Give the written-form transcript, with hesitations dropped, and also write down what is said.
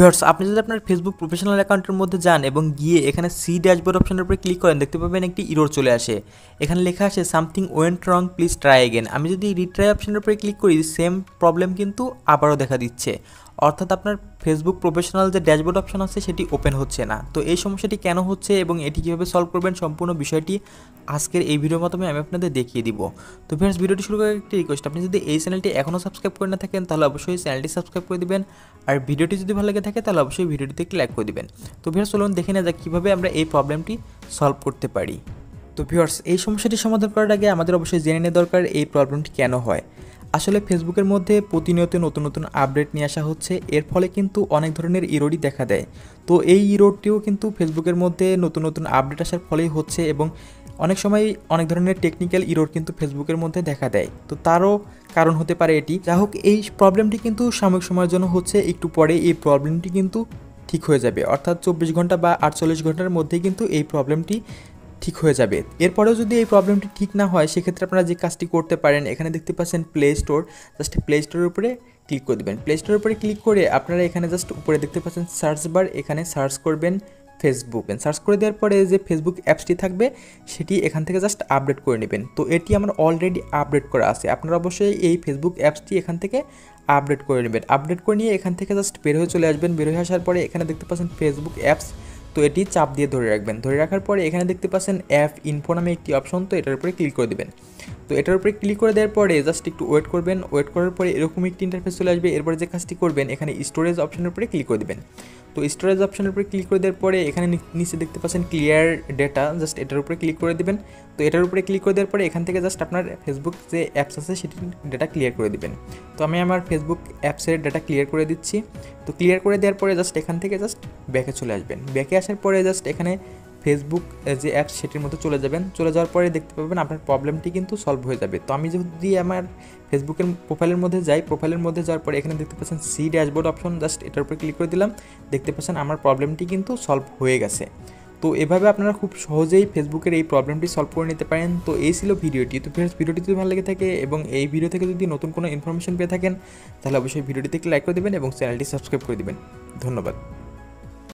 Viewers, আপনি যদি আপনার ফেসবুক প্রফেশনাল অ্যাকাউন্টের মধ্যে যান এবং গিয়ে এখানে সি ড্যাশবোর্ড অপশনের উপরে ক্লিক করেন, দেখতে পাবেন একটি ইরর চলে আসে। এখানে লেখা আসে something went wrong, please try again. আমি যদি রিট্রাই অপশনের উপরে ক্লিক করি, সেম প্রবলেম কিন্তু আবারও দেখা দিচ্ছে। অর্থাৎ আপনার ফেসবুক প্রফেশনাল যে ড্যাশবোর্ড অপশন আছে সেটি ওপেন হচ্ছে না। তো এই সমস্যাটি কেন হচ্ছে এবং এটি কীভাবে সলভ করবেন, সম্পূর্ণ বিষয়টি আজকের এই ভিডিওর মাধ্যমে আমি আপনাদের দেখিয়ে দিব। তো ভিউয়ার্স, ভিডিওটি শুরু করার একটি রিকোয়েস্ট, আপনি যদি এই চ্যানেলটি এখনও সাবস্ক্রাইব করে না থাকেন তাহলে অবশ্যই চ্যানেলটি সাবস্ক্রাইব করে দিবেন। আর ভিডিওটি যদি ভালো লাগে থাকে তাহলে অবশ্যই ভিডিওটিতে একটি লাইক করে দিবেন। তো ভিউয়ার্স, চলুন দেখে নেওয়া যাক কীভাবে আমরা এই প্রবলেমটি সলভ করতে পারি। তো ভিউয়ার্স, এই সমস্যাটি সমাধান করার আগে আমাদের অবশ্যই জেনে নেওয়া দরকার এই প্রবলেমটি কেন হয়। আসলে ফেসবুকের মধ্যে প্রতিনিয়ত নতুন নতুন আপডেট নিয়ে আসা হচ্ছে, এর ফলে কিন্তু অনেক ধরনের ইরোরই দেখা দেয়। তো এই ইরোরটিও কিন্তু ফেসবুকের মধ্যে নতুন নতুন আপডেট আসার ফলেই হচ্ছে এবং অনেক সময় অনেক ধরনের টেকনিক্যাল ইরোর কিন্তু ফেসবুকের মধ্যে দেখা দেয়। তো তারও কারণ হতে পারে এটি। যা হোক, এই প্রবলেমটি কিন্তু সাময়িক সময়ের জন্য হচ্ছে, একটু পরে এই প্রবলেমটি কিন্তু ঠিক হয়ে যাবে। অর্থাৎ 24 ঘন্টা বা 48 ঘন্টার মধ্যেই কিন্তু এই প্রবলেমটি ঠিক হয়ে যাবে। এরপরেও যদি এই প্রবলেমটি ঠিক না হয়, সেক্ষেত্রে আপনারা যে কাজটি করতে পারেন, এখানে দেখতে পাচ্ছেন প্লে স্টোর, জাস্ট প্লে স্টোরের উপরে ক্লিক করে দেবেন। প্লে স্টোরের উপরে ক্লিক করে আপনারা এখানে জাস্ট উপরে দেখতে পাচ্ছেন সার্চ বার, এখানে সার্চ করবেন ফেসবুক। সার্চ করে দেওয়ার পরে যে ফেসবুক অ্যাপসটি থাকবে সেটি এখান থেকে জাস্ট আপডেট করে নেবেন। তো এটি আমার অলরেডি আপডেট করা আছে, আপনারা অবশ্যই এই ফেসবুক অ্যাপসটি এখান থেকে আপডেট করে নেবেন। আপডেট করে নিয়ে এখান থেকে জাস্ট বের হয়ে চলে আসবেন। বের হয়ে আসার পরে এখানে দেখতে পাচ্ছেন ফেসবুক অ্যাপস, তো এটি চাপ দিয়ে ধরে রাখবেন। ধরে রাখার পরে এখানে দেখতে পাচ্ছেন অ্যাপ ইনফো নামে একটি অপশন, তো এটার উপরে ক্লিক করে দেবেন। তো এটার উপরে ক্লিক করে দেওয়ার পরে জাস্ট একটু ওয়েট করবেন। ওয়েট করার পরে এরকম একটি ইন্টারফেস চলে আসবে। এরপরে যে কাজটি করবেন, এখানে স্টোরেজ অপশনের উপরে ক্লিক করে দেবেন। তো স্টোরেজ অপশনের উপরে ক্লিক করে দেওয়ার পরে এখানে নিচে দেখতে পাচ্ছেন ক্লিয়ার ডেটা, জাস্ট এটার উপরে ক্লিক করে দেবেন। তো এটার উপরে ক্লিক করে দেওয়ার পরে এখান থেকে জাস্ট আপনার ফেসবুক যে অ্যাপস আছে সেটির ডেটা ক্লিয়ার করে দেবেন। তো আমি আমার ফেসবুক অ্যাপসের ডেটা ক্লিয়ার করে দিচ্ছি। তো ক্লিয়ার করে দেওয়ার পরে জাস্ট এখান থেকে জাস্ট ব্যাকে চলে আসবেন। ব্যাকে আসার পরে জাস্ট এখানে ফেসবুক যে অ্যাপস সেটির মধ্যে চলে যাবেন। চলে যাওয়ার পরে দেখতে পাবেন আপনার প্রবলেমটি কিন্তু সলভ হয়ে যাবে। তো আমি যদি আমার ফেসবুকের প্রোফাইলের মধ্যে যাই, প্রোফাইলের মধ্যে যাওয়ার পরে এখানে দেখতে পাচ্ছেন সি ড্যাশবোর্ড অপশন, জাস্ট এটার উপরে ক্লিক করে দিলাম। দেখতে পাচ্ছেন আমার প্রবলেমটি কিন্তু সলভ হয়ে গেছে। তো এভাবে আপনারা খুব সহজেই ফেসবুকের এই প্রবলেমটি সলভ করে নিতে পারেন। তো এই ছিল ভিডিওটি। তো ভিডিওটি যদি ভালো লেগে থাকে এবং এই ভিডিও থেকে যদি নতুন কোনো ইনফরমেশন পেয়ে থাকেন তাহলে অবশ্যই ভিডিওটিতে একটি লাইক করে দেবেন এবং চ্যানেলটি সাবস্ক্রাইব করে দেবেন। ধন্যবাদ।